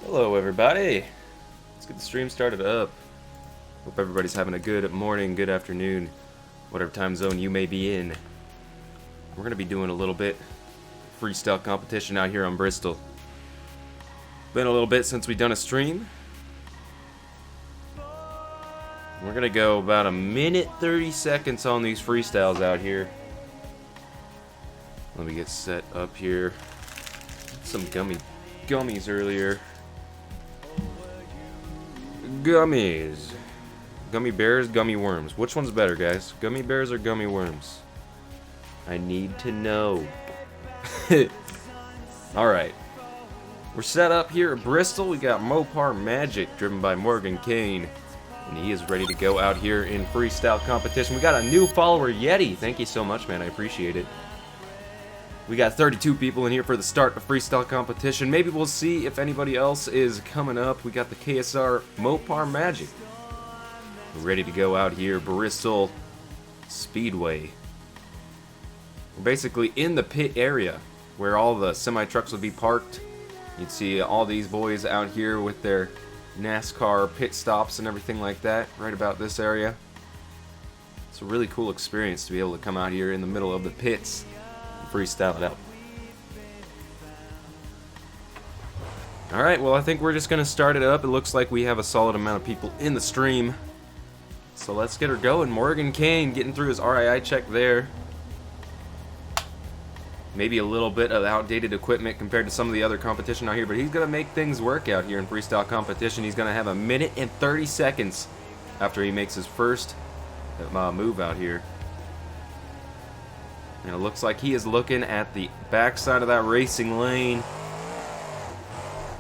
Hello everybody! Let's get the stream started up. Hope everybody's having a good morning, good afternoon, whatever time zone you may be in. We're going to be doing a little bit freestyle competition out here on Bristol. Been a little bit since we've done a stream. We're going to go about a minute 30 seconds on these freestyles out here. Let me get set up here. Some gummies earlier. Gummies. Gummy bears, gummy worms. Which one's better, guys? Gummy bears or gummy worms? I need to know. Alright. We're set up here at Bristol. We got Mopar Magic, driven by Morgan Kane. And he is ready to go out here in freestyle competition. We got a new follower, Yeti. Thank you so much, man. I appreciate it. We got 32 people in here for the start of freestyle competition. Maybe we'll see if anybody else is coming up. We got the KSR Mopar Magic. We're ready to go out here, Bristol Speedway. We're basically in the pit area where all the semi-trucks would be parked. You'd see all these boys out here with their NASCAR pit stops and everything like that, right about this area. It's a really cool experience to be able to come out here in the middle of the pits. Freestyle it out. Alright, well I think we're just going to start it up. It looks like we have a solid amount of people in the stream. So let's get her going. Morgan Kane getting through his RII check there. Maybe a little bit of outdated equipment compared to some of the other competition out here, but he's going to make things work out here in freestyle competition. He's going to have a minute and 30 seconds after he makes his first move out here. And it looks like he is looking at the backside of that racing lane.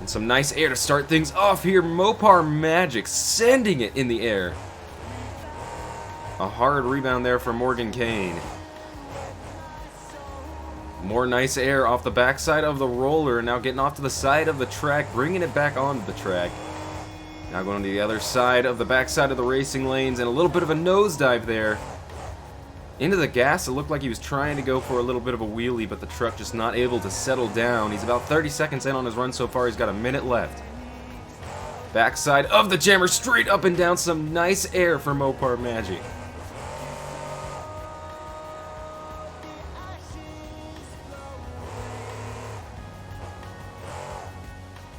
And some nice air to start things off here. Mopar Magic sending it in the air. A hard rebound there for Morgan Kane. More nice air off the backside of the roller. Now getting off to the side of the track, bringing it back onto the track. Now going to the other side of the backside of the racing lanes, and a little bit of a nosedive there. Into the gas. It looked like he was trying to go for a little bit of a wheelie, but the truck just not able to settle down. He's about 30 seconds in on his run so far. He's got a minute left. Backside of the jammer, straight up and down. Some nice air for Mopar Magic.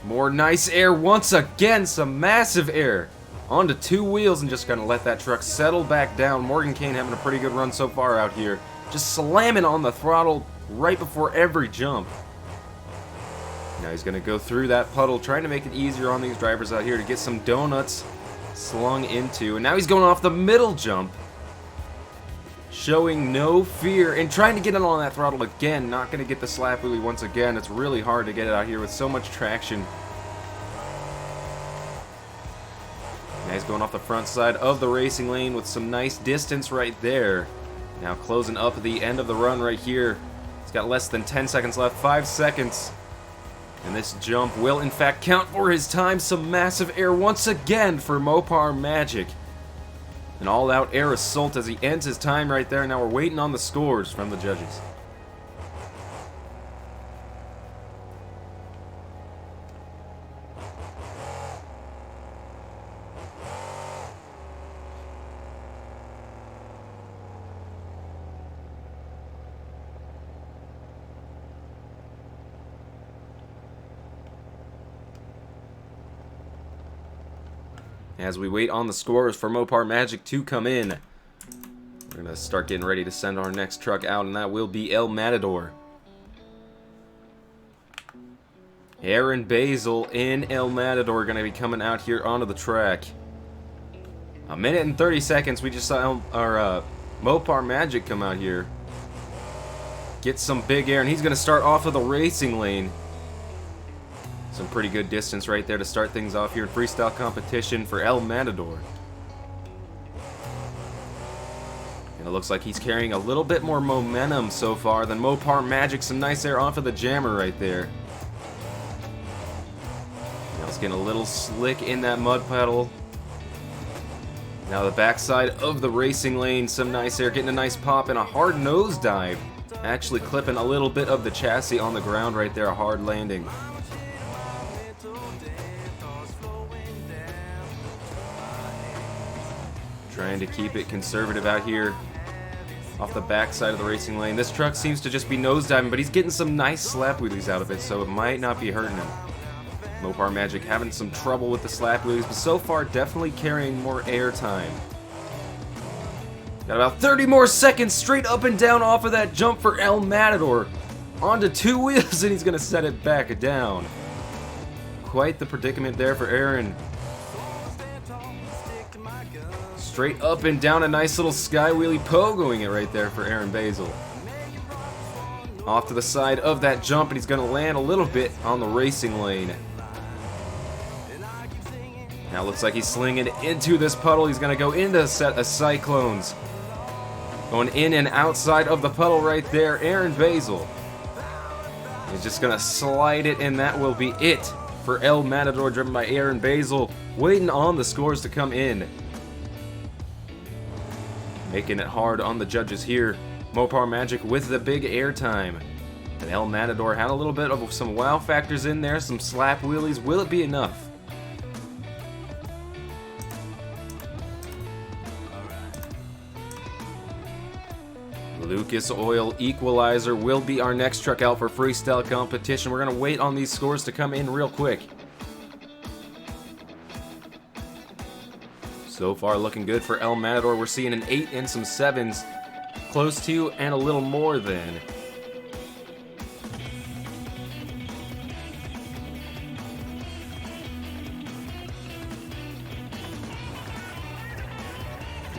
More nice air once again. Some massive air. Onto two wheels and just gonna let that truck settle back down. Morgan Kane having a pretty good run so far out here. Just slamming on the throttle right before every jump. Now he's gonna go through that puddle, trying to make it easier on these drivers out here to get some donuts slung into. And now he's going off the middle jump. Showing no fear and trying to get it on that throttle again. Not gonna get the slap wheelie once again. It's really hard to get it out here with so much traction. Now he's going off the front side of the racing lane with some nice distance right there. Now closing up the end of the run right here. He's got less than 10 seconds left, 5 seconds. And this jump will in fact count for his time. Some massive air once again for Mopar Magic. An all-out air assault as he ends his time right there. Now we're waiting on the scores from the judges. As we wait on the scores for Mopar Magic to come in, we're going to start getting ready to send our next truck out, and that will be El Matador. Aaron Basil in El Matador going to be coming out here onto the track. A minute and 30 seconds. We just saw our Mopar Magic come out here. Get some big air, and he's going to start off of the racing lane. Some pretty good distance right there to start things off here in freestyle competition for El Matador. And it looks like he's carrying a little bit more momentum so far than Mopar Magic. Some nice air off of the jammer right there. Now it's getting a little slick in that mud puddle. Now the backside of the racing lane, some nice air, getting a nice pop and a hard nosedive. Actually clipping a little bit of the chassis on the ground right there, a hard landing. Trying to keep it conservative out here off the backside of the racing lane. This truck seems to just be nosediving, but he's getting some nice slap wheelies out of it, so it might not be hurting him. Mopar Magic having some trouble with the slap wheelies, but so far definitely carrying more air time. Got about 30 more seconds straight up and down off of that jump for El Matador. Onto two wheels, and he's going to set it back down. Quite the predicament there for Aaron. Straight up and down, a nice little sky wheelie pogoing it right there for Aaron Basil. Off to the side of that jump, and he's going to land a little bit on the racing lane. Now looks like he's slinging into this puddle. He's going to go into a set of cyclones. Going in and outside of the puddle right there, Aaron Basil. He's just going to slide it, and that will be it for El Matador, driven by Aaron Basil. Waiting on the scores to come in. Making it hard on the judges here. Mopar Magic with the big airtime. And El Matador had a little bit of some wow factors in there, some slap wheelies. Will it be enough? Lucas Oil Equalizer will be our next truck out for freestyle competition. We're going to wait on these scores to come in real quick. So far looking good for El Matador. We're seeing an 8 and some 7s. Close to and a little more than.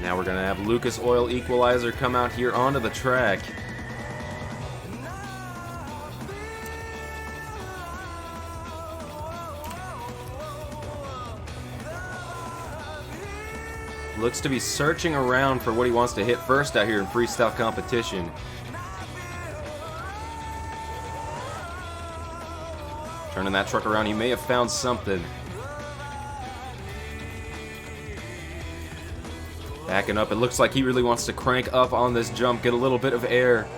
Now we're going to have Lucas Oil Equalizer come out here onto the track. Looks to be searching around for what he wants to hit first out here in freestyle competition. Turning that truck around, he may have found something. Backing up, it looks like he really wants to crank up on this jump, get a little bit of air.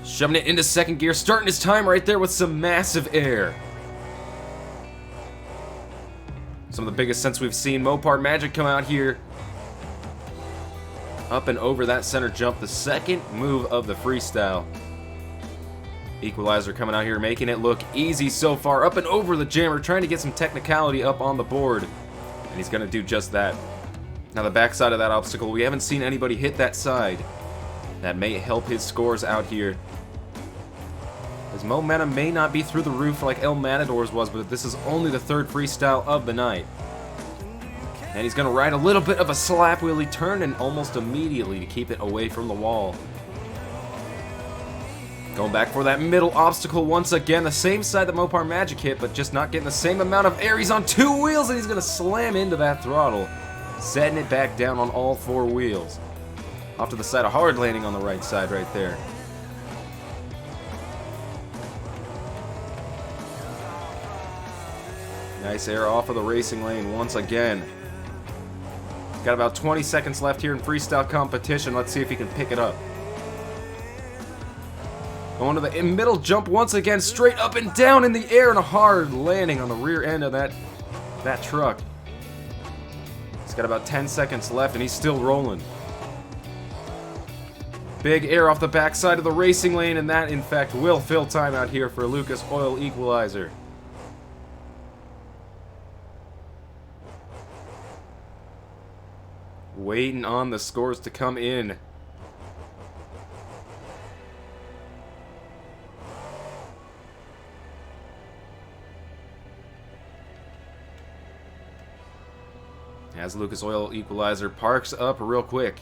Shoving it into second gear, starting his time right there with some massive air. Some of the biggest sense we've seen. Mopar Magic come out here. Up and over that center jump, the second move of the freestyle. Equalizer coming out here, making it look easy so far. Up and over the jammer, trying to get some technicality up on the board. And he's going to do just that. Now the backside of that obstacle, we haven't seen anybody hit that side. That may help his scores out here. His momentum may not be through the roof like El Matador's was, but this is only the third freestyle of the night. And he's going to ride a little bit of a slap wheelie turn and almost immediately to keep it away from the wall. Going back for that middle obstacle once again, the same side that Mopar Magic hit, but just not getting the same amount of air. He's on two wheels and he's going to slam into that throttle, setting it back down on all four wheels. Off to the side, a hard landing on the right side right there. Nice air off of the racing lane once again. Got about 20 seconds left here in freestyle competition. Let's see if he can pick it up. Going to the middle jump once again, straight up and down in the air, and a hard landing on the rear end of that truck. He's got about 10 seconds left, and he's still rolling. Big air off the backside of the racing lane, and that, in fact, will fill time out here for Lucas Oil Equalizer. Waiting on the scores to come in. As Lucas Oil Equalizer parks up real quick.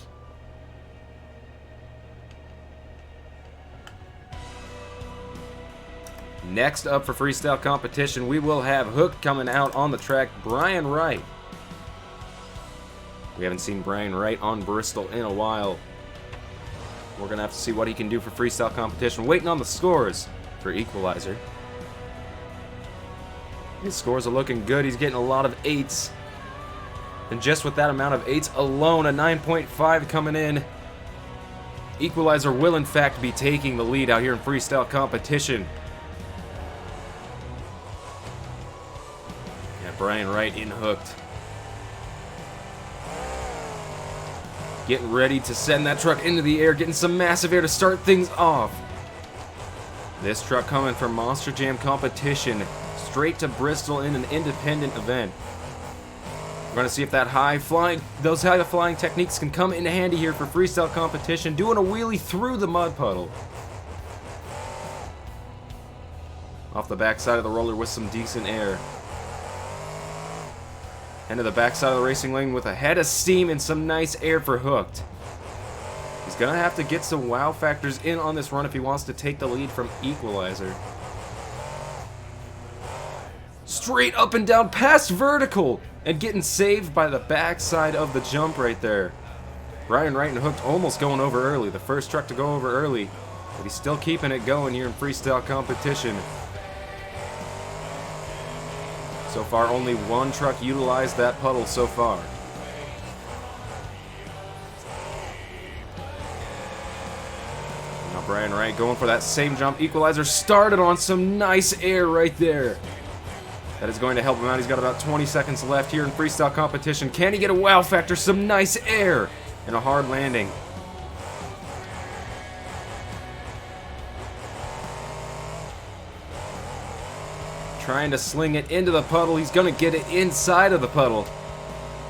Next up for freestyle competition, we will have Hook coming out on the track, Brian Wright. We haven't seen Brian Wright on Bristol in a while. We're going to have to see what he can do for freestyle competition. Waiting on the scores for Equalizer. His scores are looking good. He's getting a lot of 8s. And just with that amount of 8s alone, a 9.5 coming in. Equalizer will in fact be taking the lead out here in freestyle competition. Yeah, Brian Wright in hooked. Getting ready to send that truck into the air, getting some massive air to start things off. This truck coming from Monster Jam competition, straight to Bristol in an independent event. We're going to see if those high flying techniques can come in handy here for freestyle competition, doing a wheelie through the mud puddle. Off the backside of the roller with some decent air. Into the backside of the racing lane with a head of steam and some nice air for Hooked. He's going to have to get some wow factors in on this run if he wants to take the lead from Equalizer. Straight up and down past vertical and getting saved by the backside of the jump right there. Brian Wright and Hooked almost going over early. The first truck to go over early, but he's still keeping it going here in freestyle competition. So far, only one truck utilized that puddle so far. Now Brian Wright going for that same jump. Equalizer started on some nice air right there. That is going to help him out. He's got about 20 seconds left here in freestyle competition. Can he get a wow factor? Some nice air and a hard landing. Trying to sling it into the puddle. He's going to get it inside of the puddle.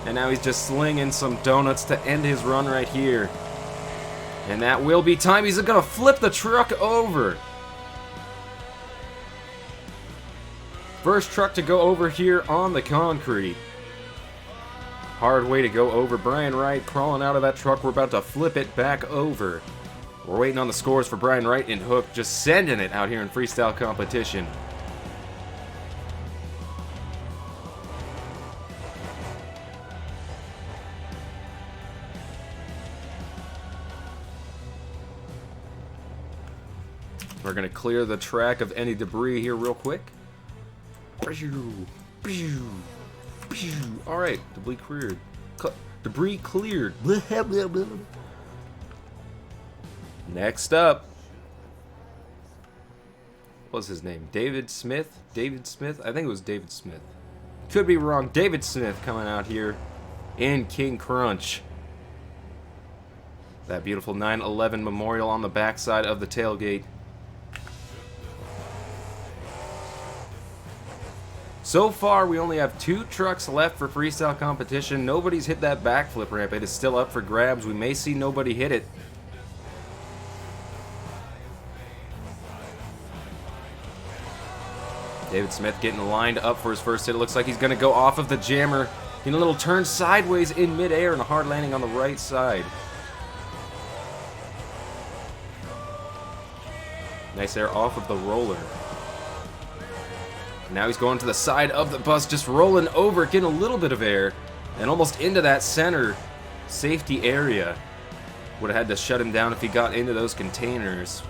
And now he's just slinging some donuts to end his run right here. And that will be time. He's going to flip the truck over. First truck to go over here on the concrete. Hard way to go over. Brian Wright crawling out of that truck. We're about to flip it back over. We're waiting on the scores for Brian Wright and Hook. Just sending it out here in freestyle competition. We're going to clear the track of any debris here real quick. Alright, debris cleared. Debris cleared. Next up. What's his name? David Smith? David Smith? I think it was David Smith. Could be wrong. David Smith coming out here in King Crunch. That beautiful 9/11 memorial on the backside of the tailgate. So far, we only have 2 trucks left for freestyle competition. Nobody's hit that backflip ramp. It is still up for grabs. We may see nobody hit it. David Smith getting lined up for his first hit. It looks like he's going to go off of the jammer. Getting a little turn sideways in midair and a hard landing on the right side. Nice air off of the roller. Now he's going to the side of the bus, just rolling over, getting a little bit of air, and almost into that center safety area. Would have had to shut him down if he got into those containers.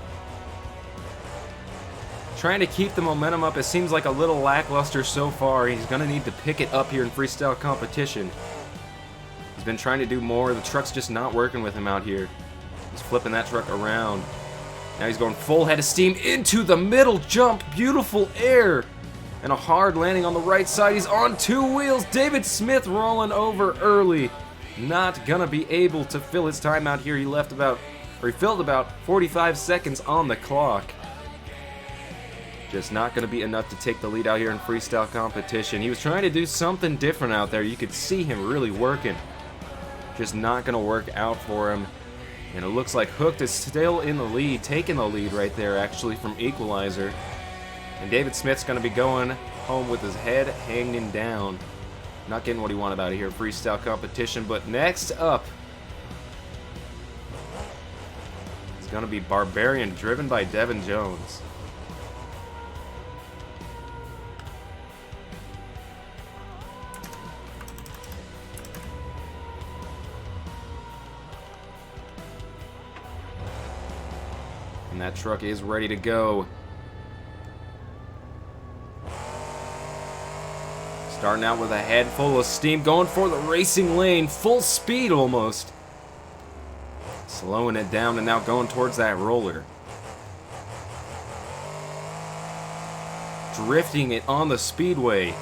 Trying to keep the momentum up. It seems like a little lackluster so far. He's going to need to pick it up here in freestyle competition. He's been trying to do more. The truck's just not working with him out here. He's flipping that truck around. Now he's going full head of steam into the middle jump. Beautiful air. And a hard landing on the right side. He's on 2 wheels. David Smith rolling over early. Not gonna be able to fill his time out here. He filled about 45 seconds on the clock. Just not gonna be enough to take the lead out here in freestyle competition. He was trying to do something different out there. You could see him really working. Just not gonna work out for him. And it looks like Hooked is still in the lead, taking the lead right there actually from Equalizer. And David Smith's going to be going home with his head hanging down. Not getting what he wanted out of here, freestyle competition. But next up is going to be Barbarian, driven by Devin Jones. And that truck is ready to go. Starting out with a head full of steam, going for the racing lane, full speed almost. Slowing it down and now going towards that roller. Drifting it on the speedway.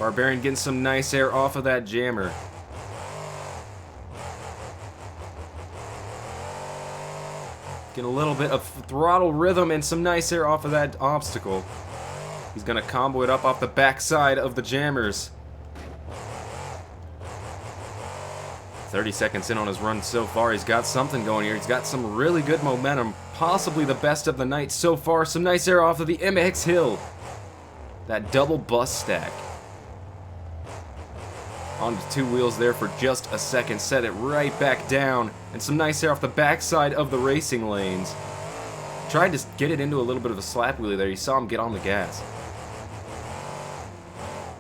Barbarian getting some nice air off of that jammer. Get a little bit of throttle rhythm and some nice air off of that obstacle. He's gonna combo it up off the backside of the jammers. 30 seconds in on his run so far. He's got something going here. He's got some really good momentum. Possibly the best of the night so far. Some nice air off of the MX Hill. That double bus stack. Onto two wheels there for just a second. Set it right back down. And some nice air off the backside of the racing lanes. Tried to get it into a little bit of a slap wheelie there. You saw him get on the gas.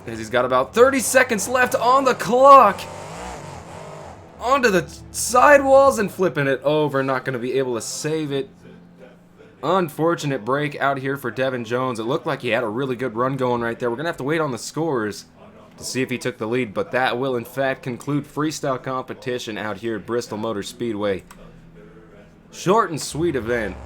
Because he's got about 30 seconds left on the clock. Onto the sidewalls and flipping it over. Not going to be able to save it. Unfortunate break out here for Devin Jones. It looked like he had a really good run going right there. We're going to have to wait on the scores to see if he took the lead, but that will in fact conclude freestyle competition out here at Bristol Motor Speedway. Short and sweet event.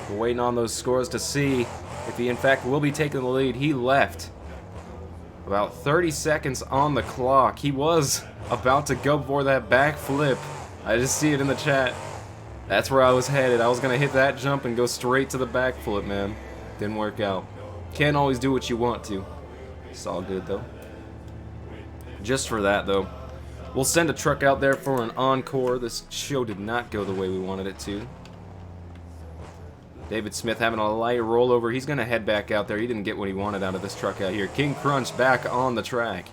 We're waiting on those scores to see if he in fact will be taking the lead. He left. About 30 seconds on the clock. He was about to go for that backflip. I just see it in the chat. That's where I was headed. I was going to hit that jump and go straight to the backflip, man. Didn't work out. Can't always do what you want to. It's all good, though. Just for that, though. We'll send a truck out there for an encore. This show did not go the way we wanted it to. David Smith having a light rollover. He's going to head back out there. He didn't get what he wanted out of this truck out here. King Crunch back on the track.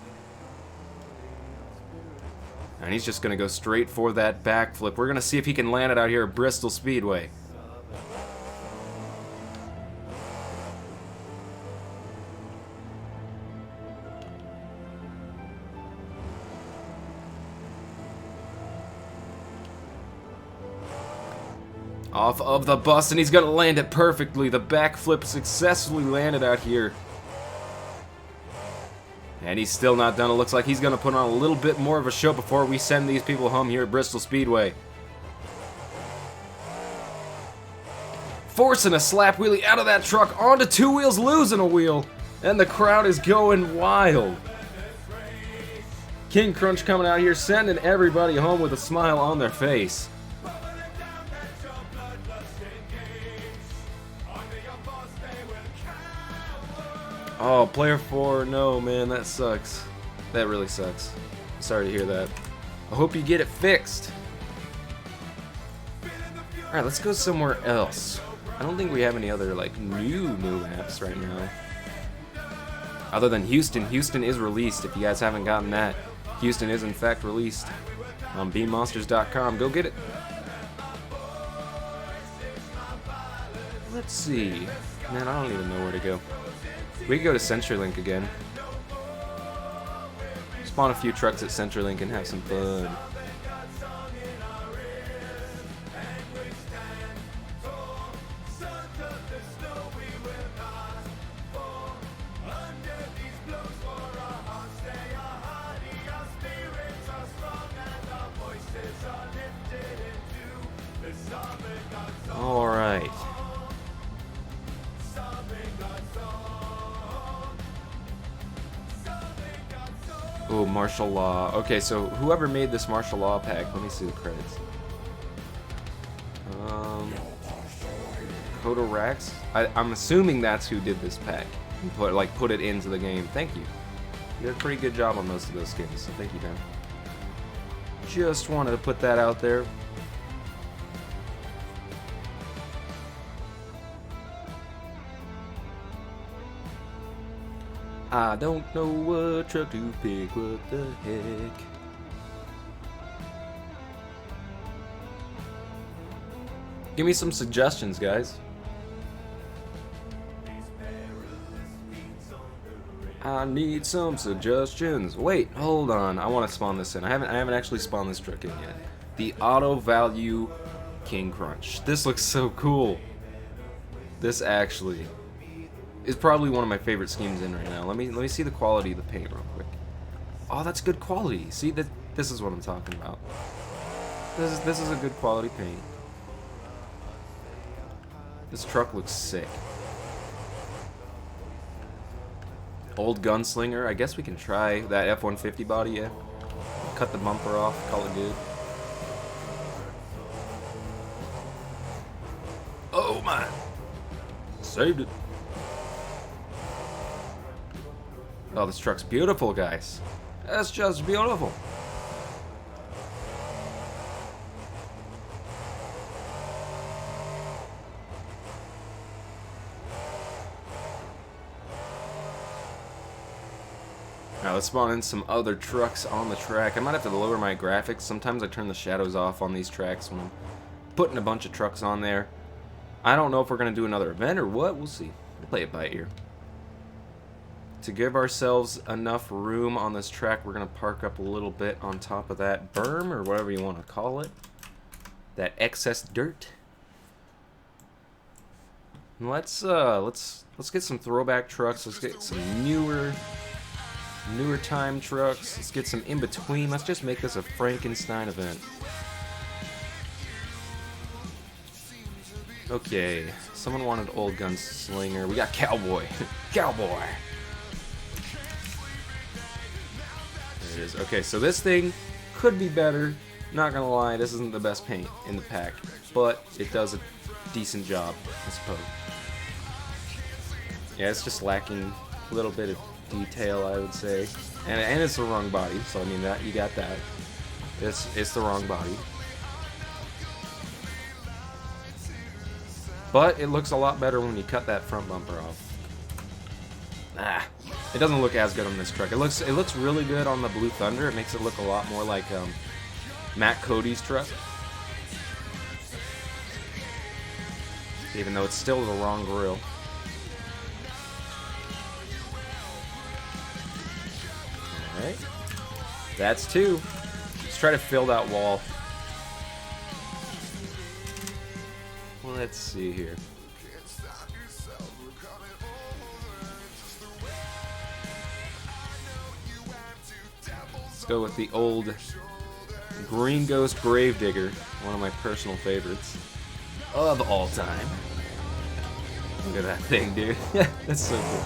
And he's just going to go straight for that backflip. We're going to see if he can land it out here at Bristol Speedway. Off of the bus, and he's going to land it perfectly. The backflip successfully landed out here. And he's still not done. It looks like he's going to put on a little bit more of a show before we send these people home here at Bristol Speedway. Forcing a slap wheelie out of that truck onto two wheels, losing a wheel. And the crowd is going wild. King Crunch coming out here, sending everybody home with a smile on their face. Oh, player 4, no, man, that sucks. That really sucks. Sorry to hear that. I hope you get it fixed. Alright, let's go somewhere else. I don't think we have any other, like, new maps right now. Other than Houston. Houston is released, if you guys haven't gotten that. Houston is, in fact, released on BeamMonsters.com. Go get it. Let's see. Man, I don't even know where to go. We could go to CenturyLink again. Spawn a few trucks at CenturyLink and have some fun. All right. Oh, martial law. Okay, so whoever made this martial law pack, let me see the credits. Kodorax? I'm assuming that's who did this pack. And put it into the game. Thank you. You did a pretty good job on most of those skins, so thank you, man. Just wanted to put that out there. I don't know what truck to pick, what the heck. Give me some suggestions, guys. I need some suggestions. Wait, hold on. I want to spawn this in. I haven't actually spawned this truck in yet. The Auto Value King Crunch. This looks so cool. This actually is probably one of my favorite schemes in right now. Let me see the quality of the paint real quick. Oh, that's good quality. See, this is what I'm talking about. This is a good quality paint. This truck looks sick. Old gunslinger. I guess we can try that F-150 body, yeah. Cut the bumper off, call it good. Oh my! Saved it. Oh, this truck's beautiful, guys. That's just beautiful. Now let's spawn in some other trucks on the track. I might have to lower my graphics. Sometimes I turn the shadows off on these tracks when I'm putting a bunch of trucks on there. I don't know if we're going to do another event or what. We'll see. We'll play it by ear. To give ourselves enough room on this track, we're going to park up a little bit on top of that berm, or whatever you want to call it. That excess dirt. And let's get some throwback trucks. Let's get some newer time trucks. Let's get some in between. Let's just make this a Frankenstein event. Okay, someone wanted old gunslinger. We got cowboy. Cowboy. There it is. Okay, so this thing could be better. Not gonna lie, this isn't the best paint in the pack, but it does a decent job, I suppose. Yeah, it's just lacking a little bit of detail, I would say, and it's the wrong body. So I mean, that you got that. It's the wrong body. But it looks a lot better when you cut that front bumper off. Ah, it doesn't look as good on this truck. It looks really good on the Blue Thunder. It makes it look a lot more like Matt Cody's truck. Even though it's still the wrong grill. Alright. That's two. Let's try to fill that wall. Let's see here. Let's go with the old Green Ghost Gravedigger, one of my personal favorites of all time. Look at that thing, dude. That's so cool.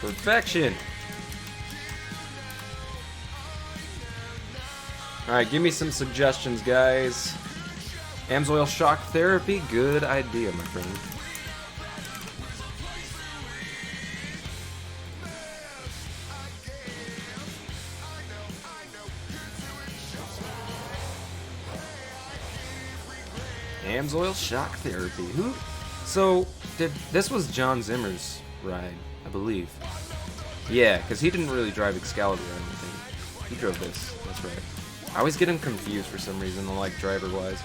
Perfection. Alright, give me some suggestions, guys. AMSOIL shock therapy, good idea, my friend. AMSOIL shock therapy. Who? So, this was John Zimmer's ride, I believe. Yeah, because he didn't really drive Excalibur or anything. He drove this, that's right. I always get him confused for some reason, like driver-wise.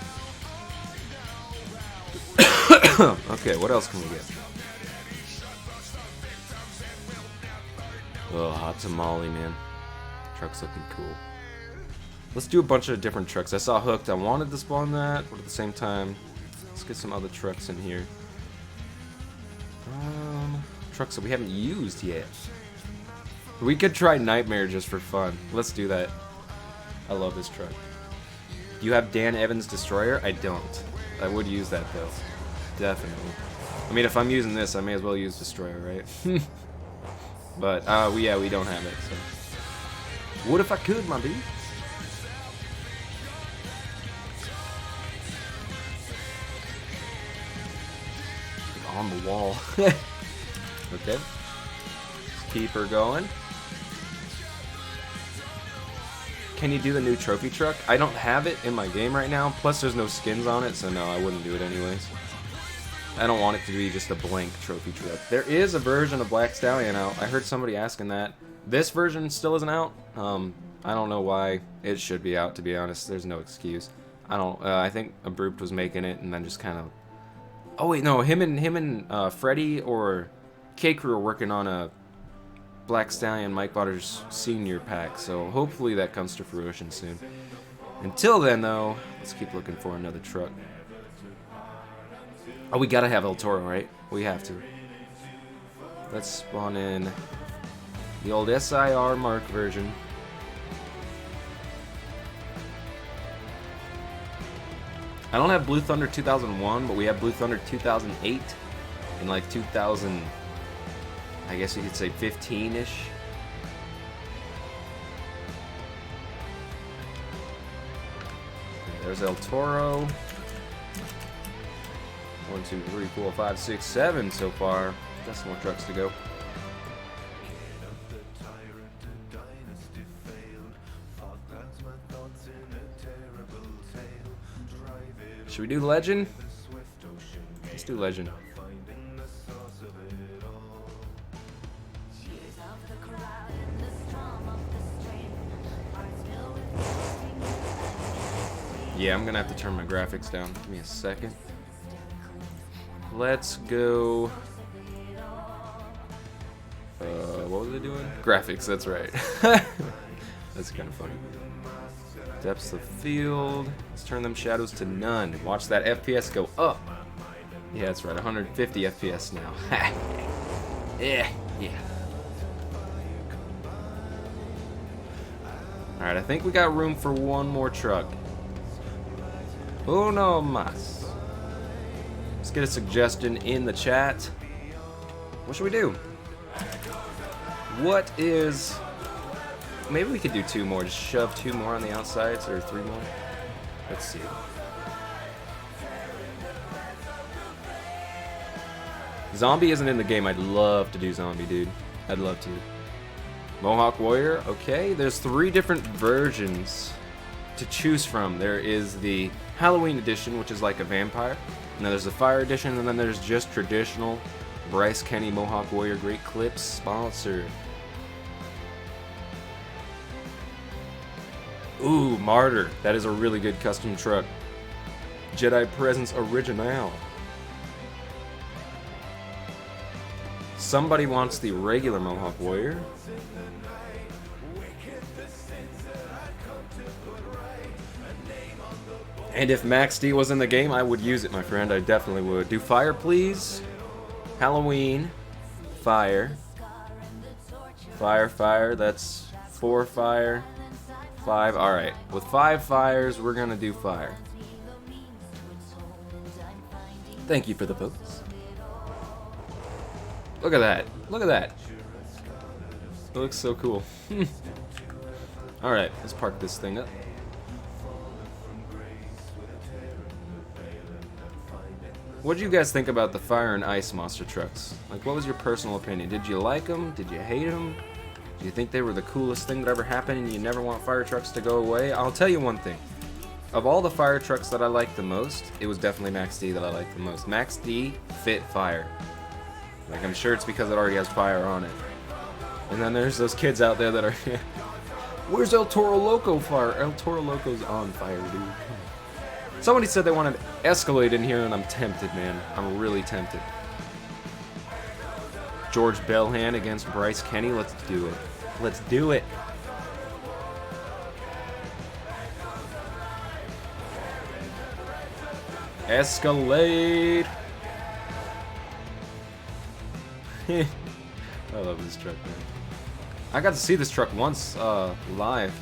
Okay, what else can we get? Oh, hot tamale, man. Truck's looking cool. Let's do a bunch of different trucks. I saw Hooked. I wanted to spawn that, but at the same time, let's get some other trucks in here. Trucks that we haven't used yet. We could try Nightmare just for fun. Let's do that. I love this truck. Do you have Dan Evans' Destroyer? I don't. I would use that though. Definitely. I mean, if I'm using this, I may as well use Destroyer, right? But yeah, we don't have it. So, what if I could, my dude? On the wall. Okay. Let's keep her going. Can you do the new trophy truck? I don't have it in my game right now. Plus, there's no skins on it, so no, I wouldn't do it anyways. I don't want it to be just a blank trophy truck. There is a version of Black Stallion out. I heard somebody asking that. This version still isn't out. I don't know why. It should be out, to be honest. There's no excuse. I think Abrupt was making it and then just kind of... Oh wait, no, him and Freddy or K-Crew are working on a Black Stallion Mike Waters Senior pack, so hopefully that comes to fruition soon. Until then, though, let's keep looking for another truck. Oh, we gotta have El Toro, right? We have to. Let's spawn in The old SIR Mark version. I don't have Blue Thunder 2001, but we have Blue Thunder 2008 and like 2000, I guess you could say 15-ish. There's El Toro. 1, 2, 3, 4, 5, 6, 7 so far. Got some more trucks to go. Should we do Legend? Let's do Legend. Yeah, I'm gonna have to turn my graphics down. Give me a second. Let's go. What was I doing? Graphics, that's right. That's kind of funny. Depths of field. Let's turn them shadows to none. Watch that FPS go up. Yeah, that's right. 150 FPS now. Yeah. Alright, I think we got room for one more truck. Uno más. Let's get a suggestion in the chat. What should we do? What is... Maybe we could do 2 more. Just shove 2 more on the outsides, or 3 more. Let's see. Zombie isn't in the game. I'd love to do Zombie, dude. I'd love to. Mohawk Warrior. Okay, there's 3 different versions to choose from. There is the Halloween edition, which is like a vampire. And then there's the Fire edition, and then there's just traditional Bryce Kenny Mohawk Warrior. Great Clips sponsor. Ooh, Martyr. That is a really good custom truck. Jedi Presence Original. Somebody wants the regular Mohawk Warrior. And if Max D was in the game, I would use it, my friend. I definitely would. Do Fire, please. Halloween. Fire. Fire. That's 4 fire. 5. Alright. With 5 fires, we're gonna do Fire. Thank you for the votes. Look at that. Look at that. It looks so cool. Alright, let's park this thing up. What did you guys think about the Fire and Ice monster trucks? Like, what was your personal opinion? Did you like them? Did you hate them? Do you think they were the coolest thing that ever happened and you never want fire trucks to go away? I'll tell you one thing. Of all the fire trucks that I liked the most, it was definitely Max D that I liked the most. Max D fit fire. Like, I'm sure it's because it already has fire on it. And then there's those kids out there that are... Where's El Toro Loco fire? El Toro Loco's on fire, dude. Somebody said they wanted Escalade in here, and I'm tempted, man. I'm really tempted. George Bellhand against Bryce Kenny. Let's do it. Let's do it. Escalade. I love this truck, man. I got to see this truck once live.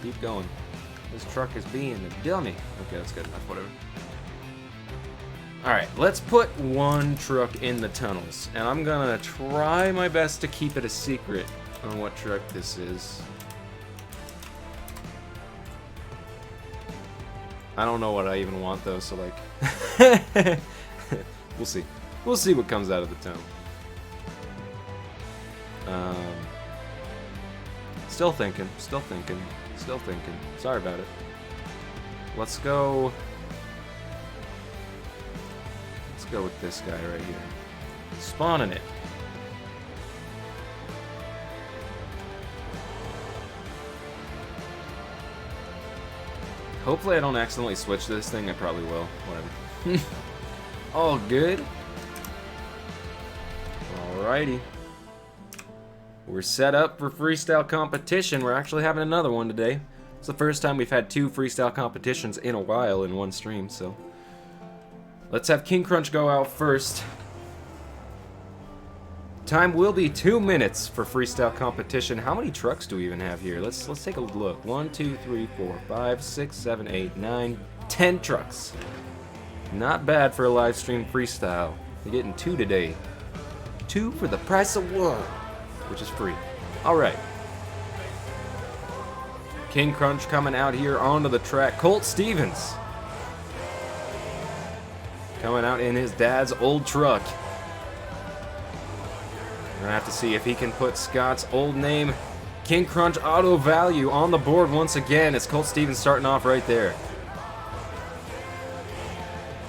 Keep going. This truck is being a dummy. Okay, that's good enough. Whatever. Alright, let's put one truck in the tunnels. And I'm gonna try my best to keep it a secret on what truck this is. I don't know what I even want though, so like... We'll see. We'll see what comes out of the tunnel. Still thinking. Sorry about it. Let's go with this guy right here. Spawning it. Hopefully I don't accidentally switch this thing. I probably will. Whatever. All good. Alrighty. We're set up for freestyle competition. We're actually having another one today. It's the first time we've had 2 freestyle competitions in a while in one stream, so Let's have King Crunch go out first. Time will be 2 minutes for freestyle competition. How many trucks do we even have here? Let's take a look. 1, 2, 3, 4, 5, 6, 7, 8, 9, 10 trucks. Not bad for a live stream freestyle. We're getting 2 today. 2 for the price of 1, which is free. Alright. King Crunch coming out here onto the track. Colt Stevens coming out in his dad's old truck. We're gonna have to see if he can put Scott's old name, King Crunch Auto Value, on the board once again. It's Colt Stevens starting off right there.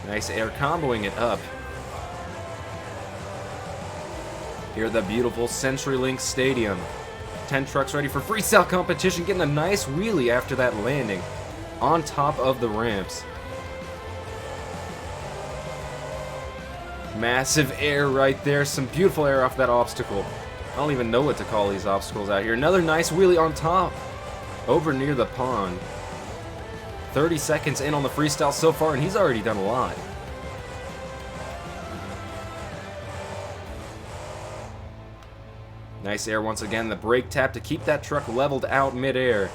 Nice air comboing it up. Here at the beautiful CenturyLink Stadium. 10 trucks ready for freestyle competition, getting a nice wheelie after that landing on top of the ramps. Massive air right there, some beautiful air off that obstacle. I don't even know what to call these obstacles out here. Another nice wheelie on top, over near the pond. 30 seconds in on the freestyle so far, and he's already done a lot. Nice air once again, the brake tap to keep that truck leveled out midair.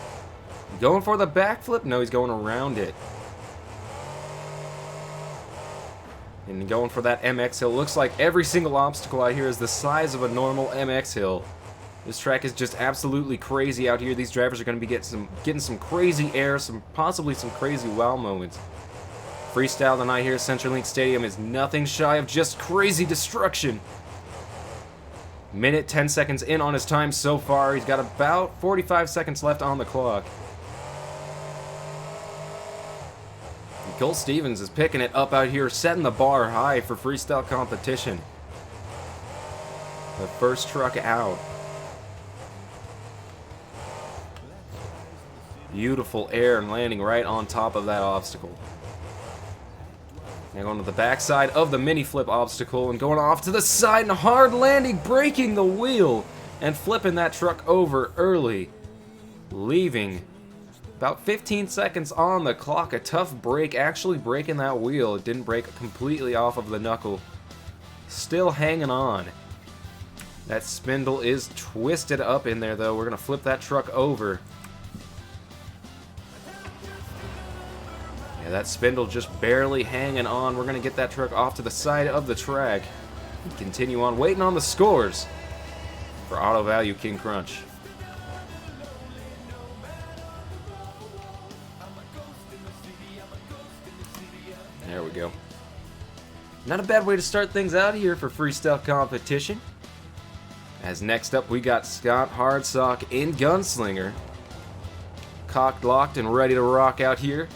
Going for the backflip? No, he's going around it. And going for that MX hill. Looks like every single obstacle out here is the size of a normal MX hill. This track is just absolutely crazy out here. These drivers are going to be getting some crazy air, possibly some crazy wow moments. Freestyle tonight here at CenturyLink Stadium is nothing shy of just crazy destruction. Minute 10 seconds in on his time so far. He's got about 45 seconds left on the clock. Colt Stevens is picking it up out here, setting the bar high for freestyle competition. The first truck out. Beautiful air and landing right on top of that obstacle. Now going to the backside of the mini flip obstacle and going off to the side and hard landing, breaking the wheel and flipping that truck over early, leaving about 15 seconds on the clock. A tough break, actually breaking that wheel. It didn't break completely off of the knuckle. Still hanging on. That spindle is twisted up in there though. We're going to flip that truck over. Yeah, that spindle just barely hanging on. We're going to get that truck off to the side of the track. Continue on waiting on the scores for Auto Value King Crunch. There we go. Not a bad way to start things out here for freestyle competition. As next up we got Scott ARGB in Gunslinger. Cocked, locked, and ready to rock out here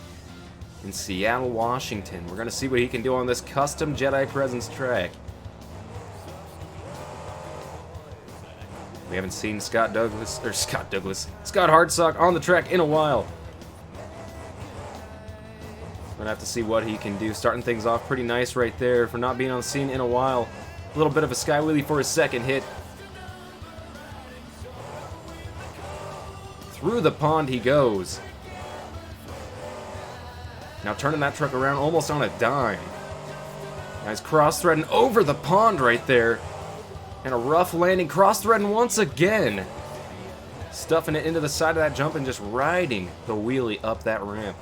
in Seattle, Washington. We're going to see what he can do on this custom Jedi Presence track. We haven't seen Scott ARGB on the track in a while. We're going to have to see what he can do. Starting things off pretty nice right there for not being on the scene in a while. A little bit of a sky wheelie for his second hit. Through the pond he goes. Now turning that truck around almost on a dime. Nice cross-threading over the pond right there. And a rough landing, cross-threading once again. Stuffing it into the side of that jump and just riding the wheelie up that ramp.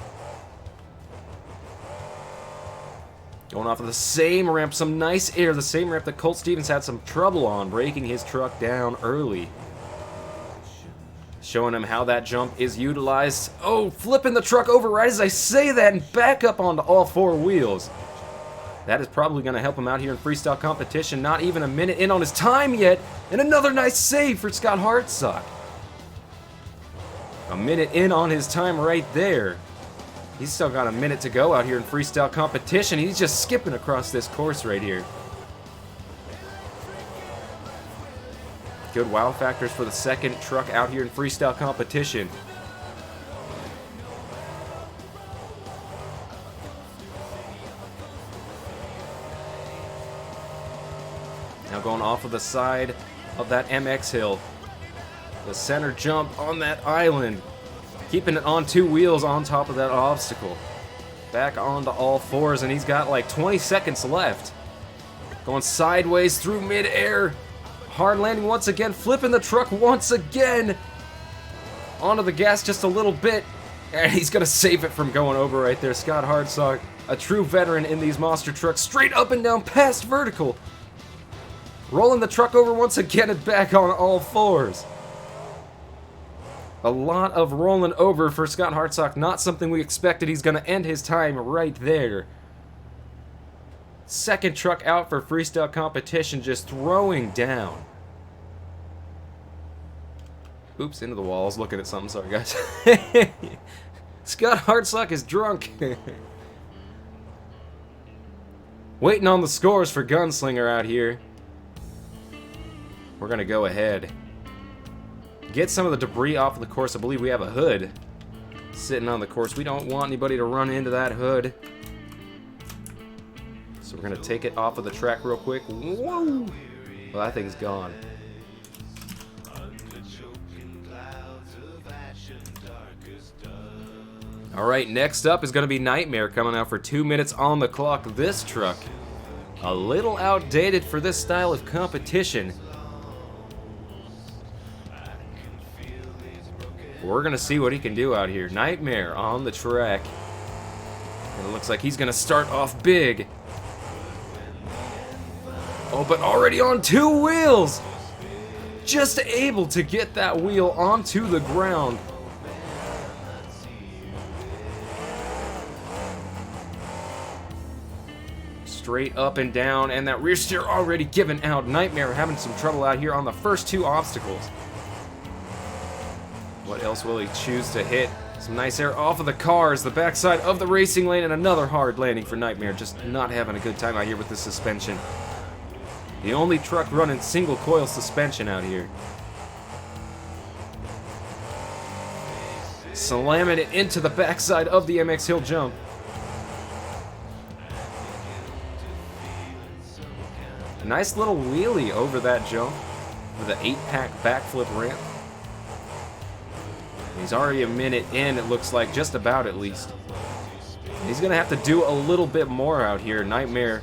Going off of the same ramp, some nice air, the same ramp that Colt Stevens had some trouble on, breaking his truck down early. Showing him how that jump is utilized. Oh, flipping the truck over right as I say that and back up onto all four wheels. That is probably going to help him out here in freestyle competition. Not even a minute in on his time yet. And another nice save for Scott ARGB. A minute in on his time right there. He's still got a minute to go out here in freestyle competition. He's just skipping across this course right here. Good wow factors for the second truck out here in freestyle competition. Now going off of the side of that MX hill. The center jump on that island. Keeping it on two wheels on top of that obstacle. Back onto all fours, and he's got like 20 seconds left. Going sideways through mid-air. Hard landing once again, flipping the truck once again. Onto the gas just a little bit, and he's gonna save it from going over right there. Scott Hardsock, a true veteran in these monster trucks, straight up and down past vertical. Rolling the truck over once again and back on all fours. A lot of rolling over for Scott Hardsock, not something we expected. He's gonna end his time right there. Second truck out for freestyle competition, just throwing down. Oops, into the wall. I was looking at something, sorry guys. Scott Hardsock is drunk. Waiting on the scores for Gunslinger out here. We're gonna go ahead. Get some of the debris off of the course. I believe we have a hood sitting on the course. We don't want anybody to run into that hood. So we're gonna take it off of the track real quick. Whoa! Well, that thing's gone. Alright, next up is going to be Nightmare coming out for 2 minutes on the clock. This truck, a little outdated for this style of competition. We're going to see what he can do out here. Nightmare on the track. And it looks like he's going to start off big. Oh, but already on 2 wheels! Just able to get that wheel onto the ground. Straight up and down, and that rear steer already given out. Nightmare having some trouble out here on the first 2 obstacles. What else will he choose to hit? Some nice air off of the cars, the backside of the racing lane, and another hard landing for Nightmare. Just not having a good time out here with the suspension. The only truck running single coil suspension out here. Slamming it into the backside of the MX Hill jump. A nice little wheelie over that jump with an 8-pack backflip ramp. He's already a minute in, it looks like, just about at least. He's going to have to do a little bit more out here. Nightmare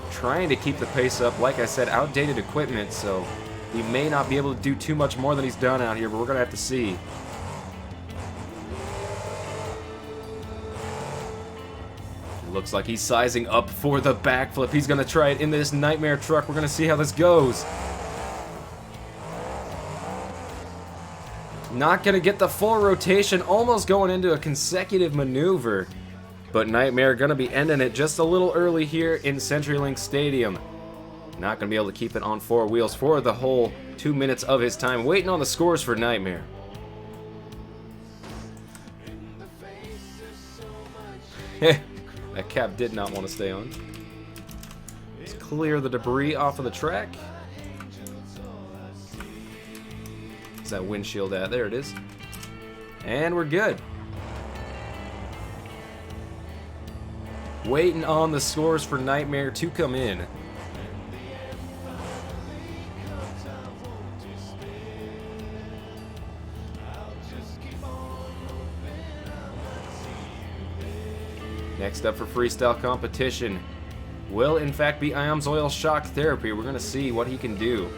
trying to keep the pace up. Like I said, outdated equipment, so he may not be able to do too much more than he's done out here, but we're going to have to see. Looks like he's sizing up for the backflip. He's going to try it in this Nightmare truck. We're going to see how this goes. Not going to get the full rotation, almost going into a consecutive maneuver. But Nightmare going to be ending it just a little early here in CenturyLink Stadium. Not going to be able to keep it on 4 wheels for the whole 2 minutes of his time. Waiting on the scores for Nightmare. That cap did not want to stay on. Let's clear the debris off of the track. Where's that windshield at? There it is. And we're good. Waiting on the scores for Nightmare to come in. Next up for freestyle competition will in fact be Iam's Oil Shock Therapy. We're going to see what he can do.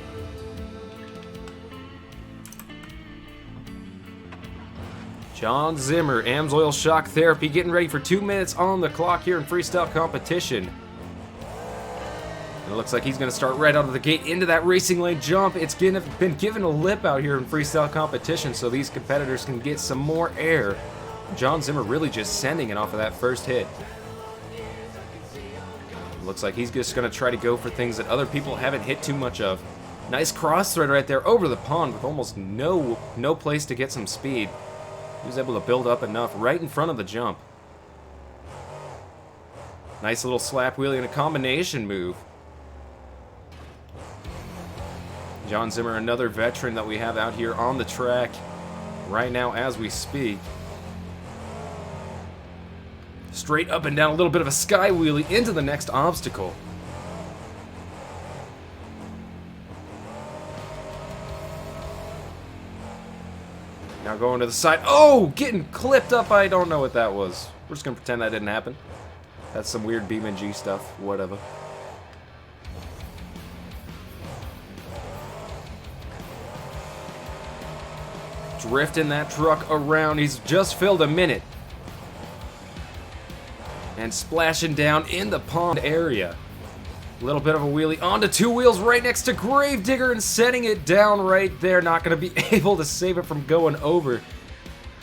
John Zimmer, AM's Oil Shock Therapy, getting ready for 2 minutes on the clock here in freestyle competition. And it looks like he's going to start right out of the gate into that racing lane jump. It's been given a lip out here in freestyle competition so these competitors can get some more air. John Zimmer really just sending it off of that first hit. Looks like he's just going to try to go for things that other people haven't hit too much of. Nice cross thread right there over the pond with almost no place to get some speed. He was able to build up enough right in front of the jump. Nice little slap wheelie and a combination move. John Zimmer, another veteran that we have out here on the track right now as we speak. Straight up and down, a little bit of a sky wheelie into the next obstacle. Now going to the side. Oh, getting clipped up. I don't know what that was. We're just going to pretend that didn't happen. That's some weird BeamNG stuff. Whatever. Drifting that truck around. He's just filled a minute. And splashing down in the pond area. A little bit of a wheelie onto two wheels right next to Gravedigger and setting it down right there. Not going to be able to save it from going over.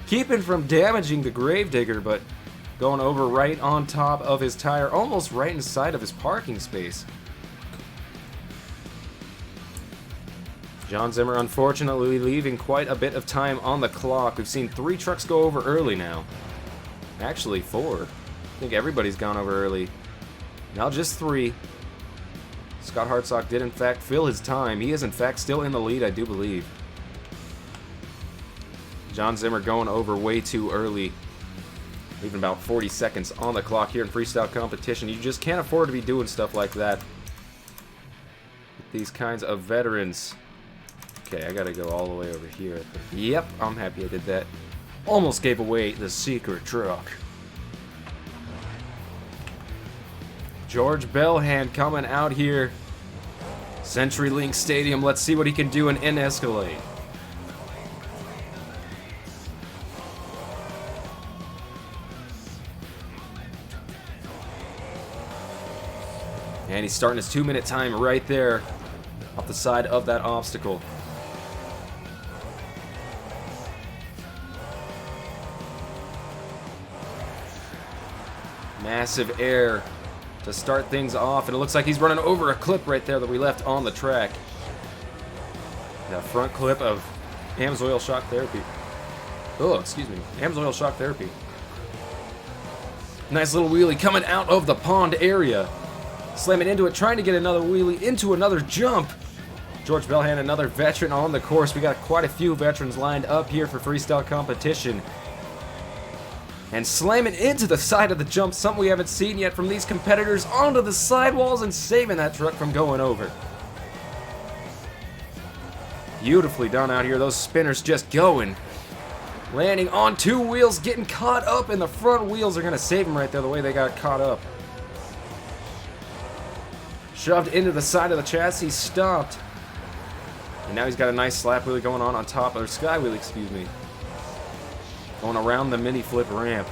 Keeping from damaging the Gravedigger, but going over right on top of his tire, almost right inside of his parking space. John Zimmer unfortunately leaving quite a bit of time on the clock. We've seen 3 trucks go over early now. Actually 4. I think everybody's gone over early. Now just 3. Scott Hartsock did in fact fill his time. He is in fact still in the lead, I do believe. John Zimmer going over way too early. Leaving about 40 seconds on the clock here in freestyle competition. You just can't afford to be doing stuff like that with these kinds of veterans. Okay, I gotta go all the way over here. Yep, I'm happy I did that. Almost gave away the secret truck. George Bellhand coming out here. CenturyLink Stadium. Let's see what he can do in Escalade. And he's starting his 2-minute time right there off the side of that obstacle. Massive air to start things off, and it looks like he's running over a clip right there that we left on the track. That front clip of AMSOIL shock therapy. Oh, excuse me. AMSOIL shock therapy. Nice little wheelie coming out of the pond area. Slamming into it, trying to get another wheelie into another jump. George Bellhand, another veteran on the course. We got quite a few veterans lined up here for freestyle competition. And slamming into the side of the jump, something we haven't seen yet from these competitors, onto the sidewalls and saving that truck from going over. Beautifully done out here, those spinners just going. Landing on 2 wheels, getting caught up, and the front wheels are going to save him right there the way they got caught up. Shoved into the side of the chassis, stopped. And now he's got a nice slap wheelie going on top, or sky wheelie, excuse me. Going around the mini flip ramp.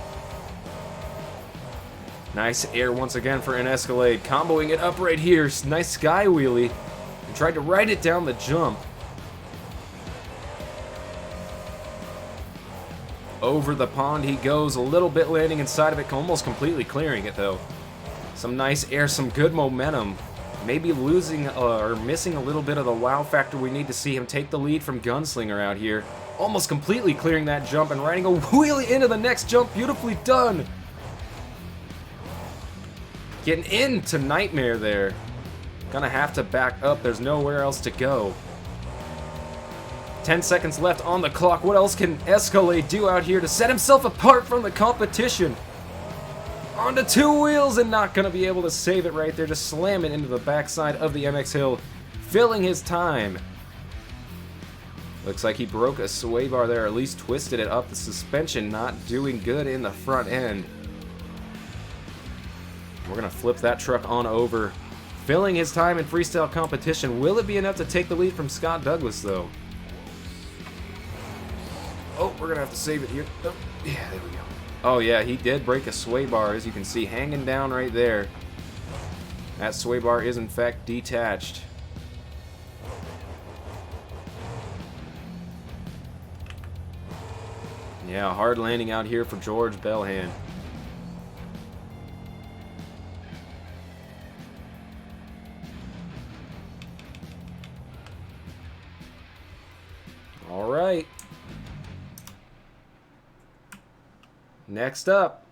Nice air once again for an Escalade. Comboing it up right here. Nice sky wheelie. And tried to ride it down the jump. Over the pond he goes. A little bit landing inside of it. Almost completely clearing it though. Some nice air. Some good momentum. Maybe losing or missing a little bit of the wow factor. We need to see him take the lead from Gunslinger out here. Almost completely clearing that jump and riding a wheelie into the next jump. Beautifully done. Getting into Nightmare there. Gonna have to back up. There's nowhere else to go. 10 seconds left on the clock. What else can Escalade do out here to set himself apart from the competition? Onto 2 wheels and not gonna be able to save it right there. Just slam it into the backside of the MX Hill, filling his time. Looks like he broke a sway bar there, or at least twisted it up. The suspension not doing good in the front end. We're gonna flip that truck on over, filling his time in freestyle competition. Will it be enough to take the lead from Scott Douglas though? Oh, we're gonna have to save it here. Oh, yeah, there we go. Oh yeah, he did break a sway bar, as you can see, hanging down right there. That sway bar is in fact detached. Yeah, hard landing out here for George Bellhand. All right. Next up,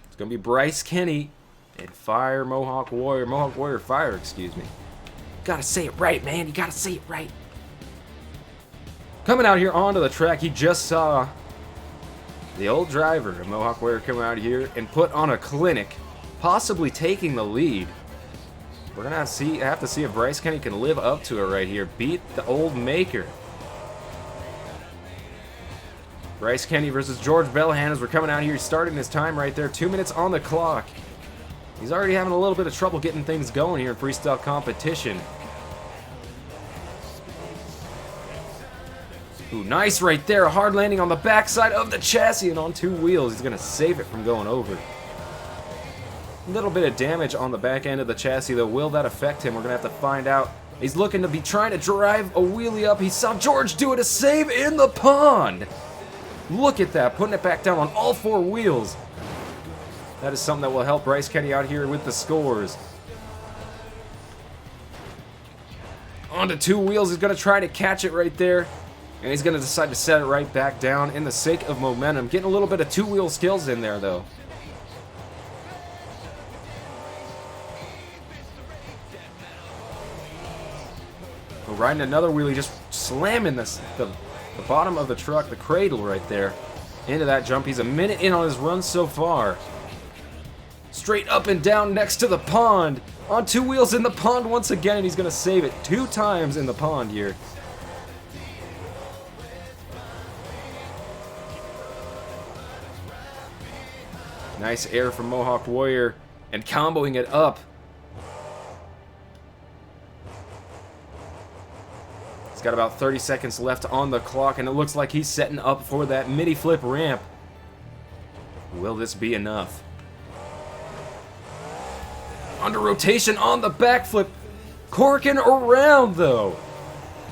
it's going to be Bryce Kenny and Fire Mohawk Warrior. Mohawk Warrior Fire, excuse me. Gotta say it right, man. You gotta say it right. Coming out here onto the track, he just saw the old driver of Mohawk Warrior come out here and put on a clinic, possibly taking the lead. We're going to have to see if Bryce Kenny can live up to it right here. Beat the old maker. Bryce Kenny versus George Bellahan as we're coming out here. He's starting his time right there. 2 minutes on the clock. He's already having a little bit of trouble getting things going here in freestyle competition. Ooh, nice right there. A hard landing on the backside of the chassis and on 2 wheels. He's going to save it from going over. A little bit of damage on the back end of the chassis, though. Will that affect him? We're going to have to find out. He's looking to be trying to drive a wheelie up. He saw George do it, a save in the pond. Look at that, putting it back down on all 4 wheels. That is something that will help Bryce Kenny out here with the scores. Onto 2 wheels. He's going to try to catch it right there. And he's going to decide to set it right back down in the sake of momentum. Getting a little bit of 2-wheel skills in there, though. We're riding another wheelie, just slamming the bottom of the truck, the cradle right there, into that jump. He's a minute in on his run so far. Straight up and down next to the pond. On 2 wheels in the pond once again, and he's going to save it 2 times in the pond here. Nice air from Mohawk Warrior and comboing it up. He's got about 30 seconds left on the clock, and it looks like he's setting up for that midi flip ramp. Will this be enough? Under rotation on the backflip. Corking around, though.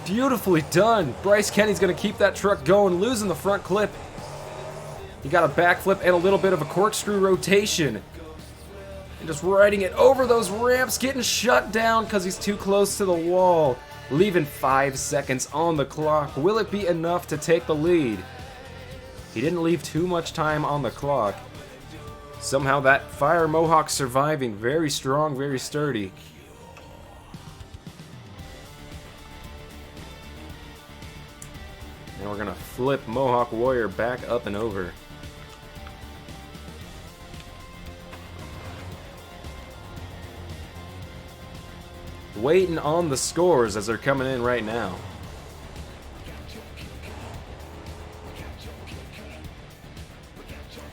Beautifully done. Bryce Kenny's going to keep that truck going, losing the front clip. He got a backflip and a little bit of a corkscrew rotation. And just riding it over those ramps, getting shut down because he's too close to the wall. Leaving 5 seconds on the clock. Will it be enough to take the lead? He didn't leave too much time on the clock. Somehow that Fire Mohawk surviving. Very strong, very sturdy. And we're going to flip Mohawk Warrior back up and over. Waiting on the scores as they're coming in right now.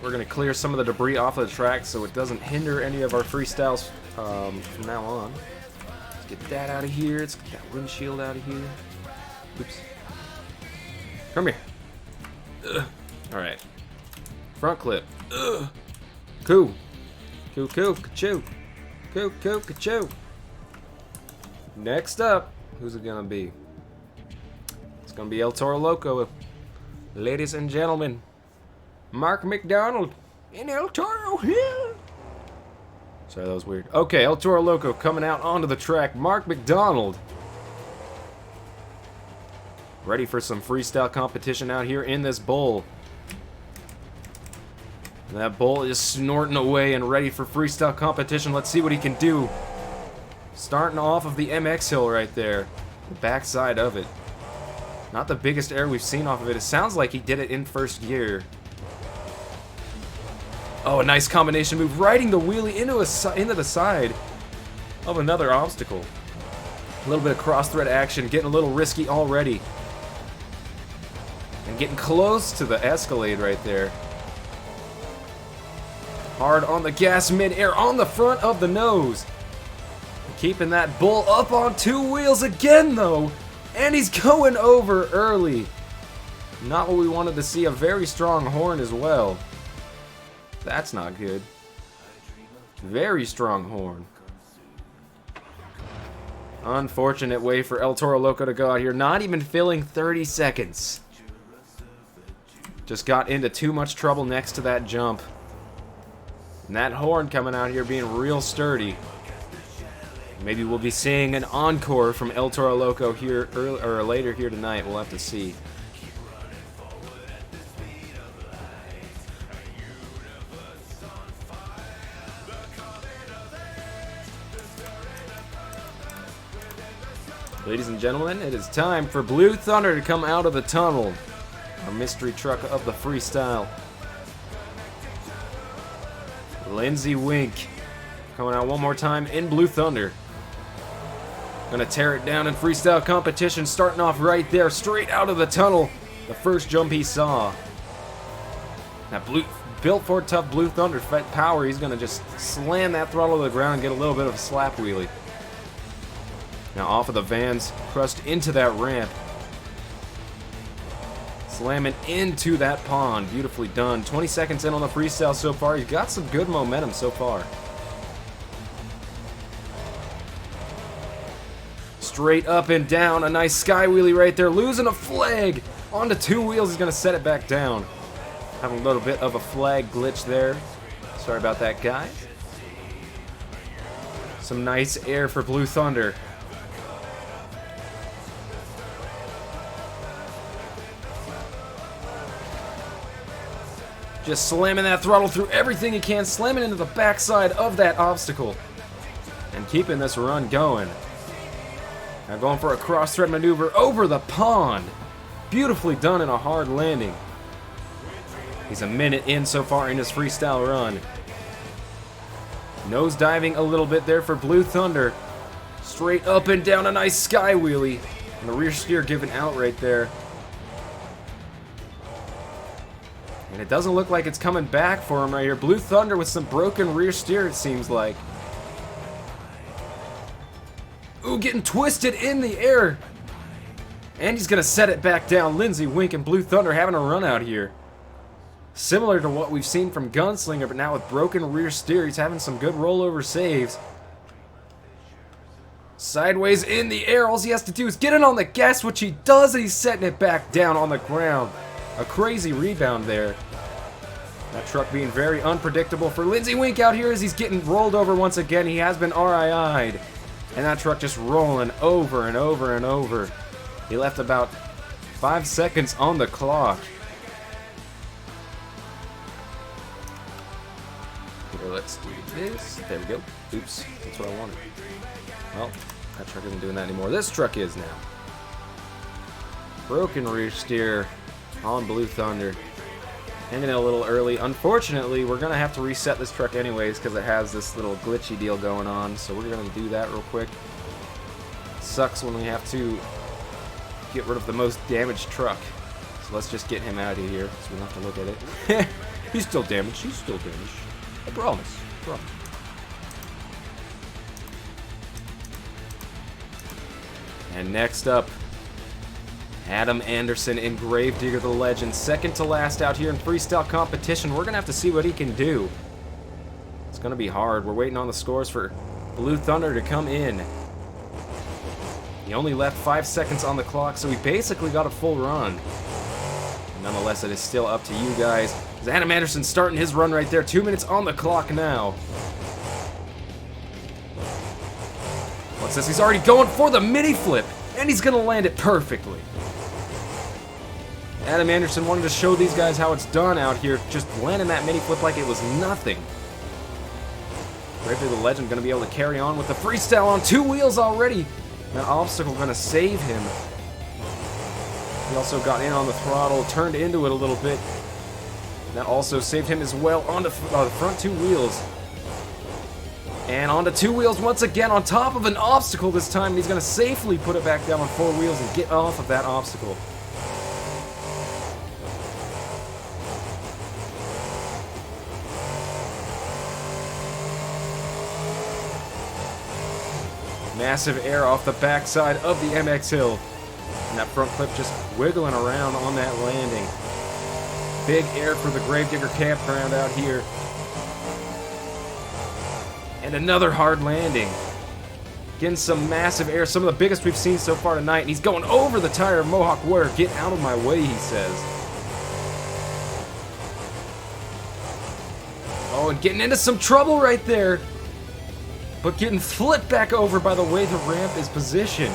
We're going to clear some of the debris off of the track so it doesn't hinder any of our freestyles from now on. Let's get that out of here. Let's get that windshield out of here. Oops. Come here. Alright. Front clip. Cool. Cool, cool, ka-choo. Cool, cool, ka-choo. Next up, who's it gonna be? It's gonna be El Toro Loco. Ladies and gentlemen, Mark McDonald in El Toro Hill. Sorry, that was weird. Okay, El Toro Loco coming out onto the track. Mark McDonald. Ready for some freestyle competition out here in this bowl. And that bowl is snorting away and ready for freestyle competition. Let's see what he can do. Starting off of the MX hill right there. The backside of it. Not the biggest air we've seen off of it. It sounds like he did it in first gear. Oh, a nice combination move. Riding the wheelie into the side of another obstacle. A little bit of cross-thread action. Getting a little risky already. And getting close to the Escalade right there. Hard on the gas mid-air on the front of the nose. Keeping that bull up on 2 wheels again, though. And he's going over early. Not what we wanted to see. A very strong horn as well. That's not good. Very strong horn. Unfortunate way for El Toro Loco to go out here. Not even filling 30 seconds. Just got into too much trouble next to that jump. And that horn coming out here being real sturdy. Maybe we'll be seeing an encore from El Toro Loco here or later here tonight. We'll have to see. Ladies and gentlemen, it is time for Blue Thunder to come out of the tunnel. Our mystery truck of the freestyle. Lindsay Wink coming out one more time in Blue Thunder. Gonna tear it down in freestyle competition, starting off right there, straight out of the tunnel. The first jump he saw. That built for tough Blue Thunder power, he's going to just slam that throttle to the ground and get a little bit of a slap wheelie. Now off of the vans, crushed into that ramp. Slamming into that pond. Beautifully done. 20 seconds in on the freestyle so far. He's got some good momentum so far. Straight up and down. A nice sky wheelie right there. Losing a flag. Onto 2 wheels. He's going to set it back down. Having a little bit of a flag glitch there. Sorry about that, guys. Some nice air for Blue Thunder. Just slamming that throttle through everything he can, slamming into the backside of that obstacle. And keeping this run going. Now going for a cross-thread maneuver over the pond. Beautifully done in a hard landing. He's a minute in so far in his freestyle run. Nose diving a little bit there for Blue Thunder. Straight up and down, a nice sky wheelie. And the rear steer giving out right there. And it doesn't look like it's coming back for him right here. Blue Thunder with some broken rear steer, it seems like. Ooh, getting twisted in the air. And he's going to set it back down. Lindsey Wink and Blue Thunder having a run out here. Similar to what we've seen from Gunslinger, but now with broken rear steer, he's having some good rollover saves. Sideways in the air. All he has to do is get it on the gas, which he does, and he's setting it back down on the ground. A crazy rebound there. That truck being very unpredictable for Lindsey Wink out here as he's getting rolled over once again. He has been RII'd. And that truck just rolling over and over and over. He left about 5 seconds on the clock. Here, let's do this. There we go. Oops, that's what I wanted. Well, that truck isn't doing that anymore. This truck is now. Broken rear steer on Blue Thunder. Ending it a little early. Unfortunately, we're going to have to reset this truck anyways because it has this little glitchy deal going on. So we're going to do that real quick. Sucks when we have to get rid of the most damaged truck. So let's just get him out of here so we don't have to look at it. He's still damaged. He's still damaged. I promise. I promise. And next up, Adam Anderson in Gravedigger the Legend, second to last out here in freestyle competition. We're going to have to see what he can do. It's going to be hard. We're waiting on the scores for Blue Thunder to come in. He only left 5 seconds on the clock, so he basically got a full run. Nonetheless, it is still up to you guys. Adam Anderson starting his run right there. 2 minutes on the clock now. What's this? He's already going for the mini flip, and he's going to land it perfectly. Adam Anderson wanted to show these guys how it's done out here, just landing that mini flip like it was nothing. Gravedigger the Legend going to be able to carry on with the freestyle on 2 wheels already. That obstacle going to save him. He also got in on the throttle, turned into it a little bit. That also saved him as well on the front 2 wheels. And onto 2 wheels once again on top of an obstacle this time. He's going to safely put it back down on 4 wheels and get off of that obstacle. Massive air off the backside of the MX Hill. And that front clip just wiggling around on that landing. Big air for the Gravedigger campground out here. And another hard landing. Getting some massive air, some of the biggest we've seen so far tonight. And he's going over the tire of Mohawk Warrior. Get out of my way, he says. Oh, and getting into some trouble right there. But getting flipped back over by the way the ramp is positioned.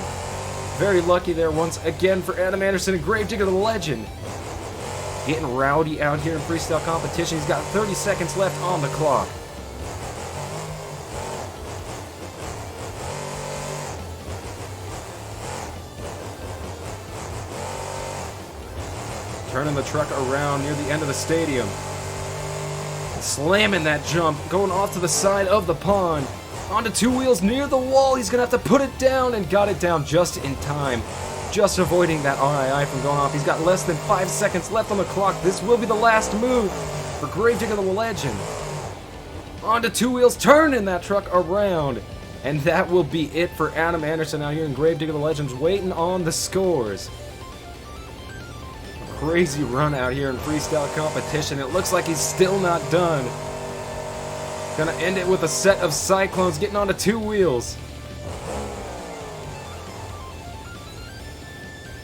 Very lucky there once again for Adam Anderson and Gravedigger the Legend. Getting rowdy out here in freestyle competition. He's got 30 seconds left on the clock. Turning the truck around near the end of the stadium. Slamming that jump, going off to the side of the pond. Onto 2 wheels near the wall. He's going to have to put it down, and got it down just in time. Just avoiding that RII from going off. He's got less than 5 seconds left on the clock. This will be the last move. for Gravedigger the Legend. Onto two wheels, turning that truck around. And that will be it for Adam Anderson out here in Gravedigger the Legends, waiting on the scores. A crazy run out here in freestyle competition. It looks like he's still not done. Gonna end it with a set of Cyclones getting onto two wheels.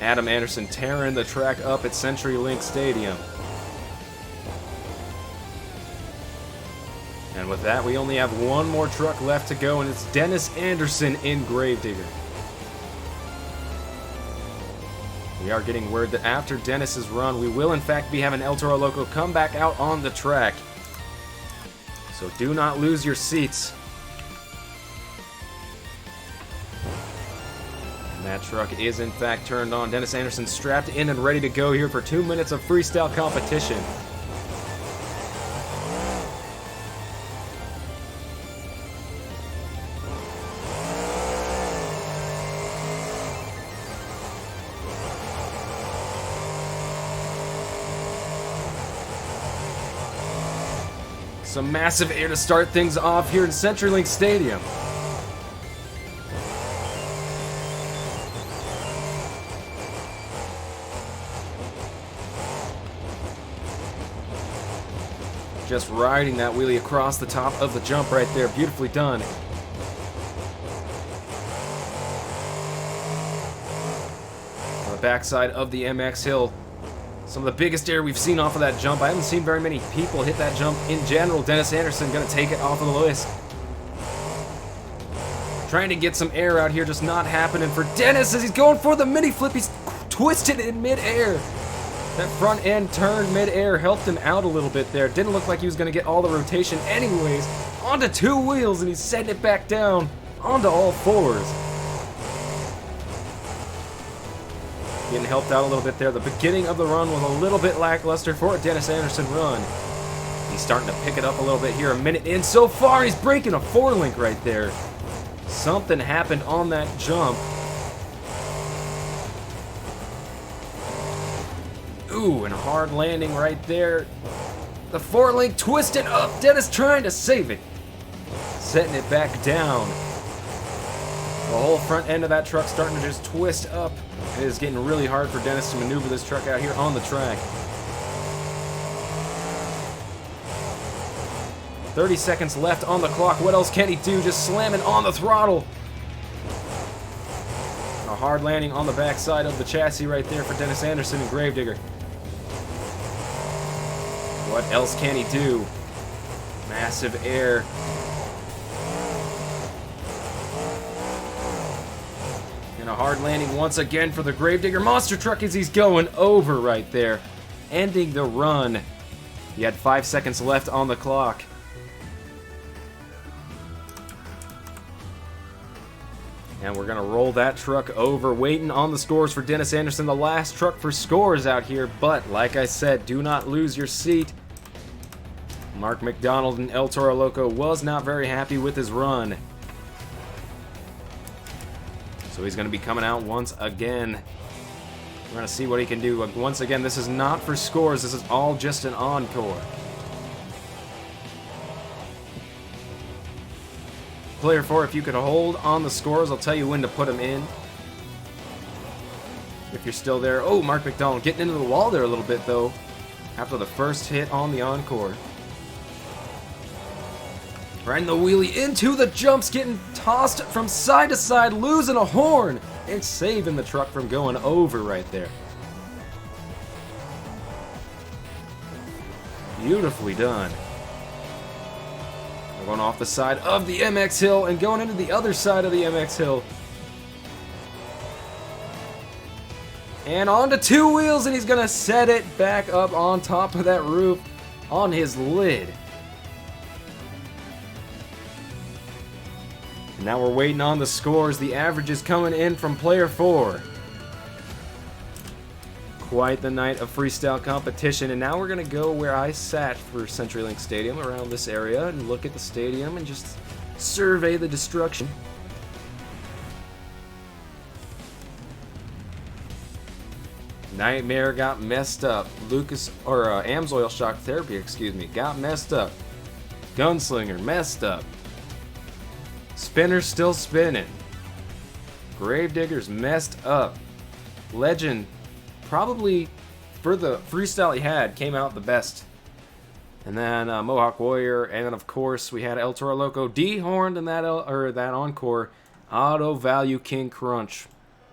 Adam Anderson tearing the track up at CenturyLink Stadium. And with that, we only have one more truck left to go, and it's Dennis Anderson in Gravedigger. We are getting word that after Dennis's run, we will in fact be having El Toro Loco come back out on the track. So do not lose your seats. And that truck is in fact turned on. Dennis Anderson strapped in and ready to go here for 2 minutes of freestyle competition. Some massive air to start things off here in CenturyLink Stadium. Just riding that wheelie across the top of the jump right there. Beautifully done. On the backside of the MX Hill. Some of the biggest air we've seen off of that jump. I haven't seen very many people hit that jump in general. Dennis Anderson gonna take it off of the list. Trying to get some air out here, just not happening for Dennis as he's going for the mini flip. He's twisted in mid-air. That front end turn mid-air helped him out a little bit there. Didn't look like he was gonna get all the rotation anyways. Onto two wheels and he's setting it back down onto all fours. Getting helped out a little bit there. The beginning of the run was a little bit lackluster for a Dennis Anderson run. He's starting to pick it up a little bit here, a minute in so far. He's breaking a 4-link right there. Something happened on that jump. Ooh, and a hard landing right there. The 4-link twisted up. Dennis trying to save it. Setting it back down. The whole front end of that truck starting to just twist up. It is getting really hard for Dennis to maneuver this truck out here on the track. 30 seconds left on the clock. What else can he do? Just slamming on the throttle. A hard landing on the backside of the chassis right there for Dennis Anderson and Gravedigger. What else can he do? Massive air. And a hard landing once again for the Gravedigger monster truck as he's going over right there. Ending the run. He had 5 seconds left on the clock. And we're going to roll that truck over, waiting on the scores for Dennis Anderson, the last truck for scores out here. But, like I said, do not lose your seat. Mark McDonald and El Toro Loco was not very happy with his run. So he's going to be coming out once again. We're going to see what he can do. Once again, this is not for scores. This is all just an encore. Player 4, if you could hold on the scores, I'll tell you when to put them in. If you're still there. Oh, Mark McDonald getting into the wall there a little bit, though, after the first hit on the encore. Riding the wheelie into the jumps, getting tossed from side to side, losing a horn, and saving the truck from going over right there. Beautifully done. We're going off the side of the MX Hill and going into the other side of the MX Hill. And onto two wheels, and he's going to set it back up on top of that roof on his lid. Now we're waiting on the scores. The average is coming in from player 4. Quite the night of freestyle competition. And now we're going to go where I sat for CenturyLink Stadium, around this area, and look at the stadium and just survey the destruction. Nightmare got messed up. AMSoil shock therapy, excuse me, got messed up. Gunslinger messed up. Spinner's still spinning. Gravedigger's messed up. Legend, probably for the freestyle he had, came out the best. And then Mohawk Warrior, and then of course we had El Toro Loco dehorned in that that encore. Auto Value King Crunch,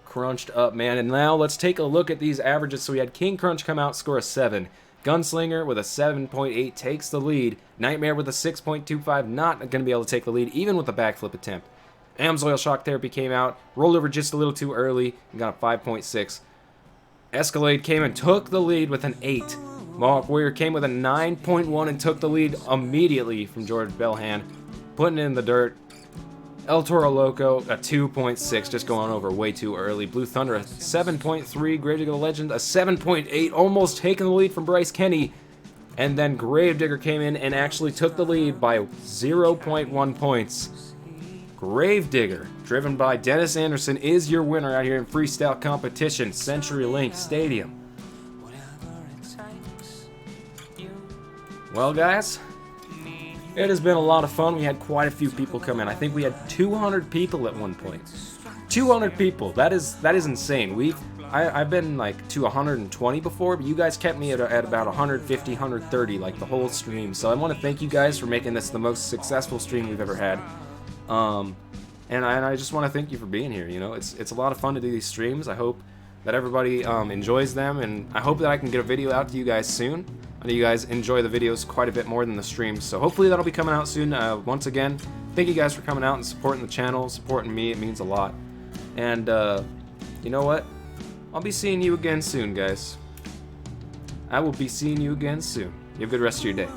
crunched up, man. And now let's take a look at these averages. So we had King Crunch come out, score a 7. Gunslinger with a 7.8 takes the lead. Nightmare with a 6.25, not going to be able to take the lead, even with the backflip attempt. AMSoil shock therapy came out, rolled over just a little too early, and got a 5.6. Escalade came and took the lead with an 8. Mohawk Warrior came with a 9.1 and took the lead immediately from George Bellhand, putting it in the dirt. El Toro Loco, a 2.6, just going over way too early. Blue Thunder, a 7.3. Gravedigger the Legend, a 7.8, almost taking the lead from Bryce Kenny. And then Gravedigger came in and actually took the lead by 0.1 points. Gravedigger, driven by Dennis Anderson, is your winner out here in freestyle competition, CenturyLink Stadium. Well, guys, it has been a lot of fun. We had quite a few people come in. I think we had 200 people at one point. 200 people. That is insane. I've been like to 120 before, but you guys kept me at about 150, 130 like the whole stream. So I want to thank you guys for making this the most successful stream we've ever had. And I just want to thank you for being here. You know, it's a lot of fun to do these streams. I hope that everybody enjoys them, and I hope that I can get a video out to you guys soon. I know you guys enjoy the videos quite a bit more than the streams, so hopefully that'll be coming out soon. Once again, thank you guys for coming out and supporting the channel, supporting me. It means a lot. And you know what? I'll be seeing you again soon, guys. I will be seeing you again soon. You have a good rest of your day.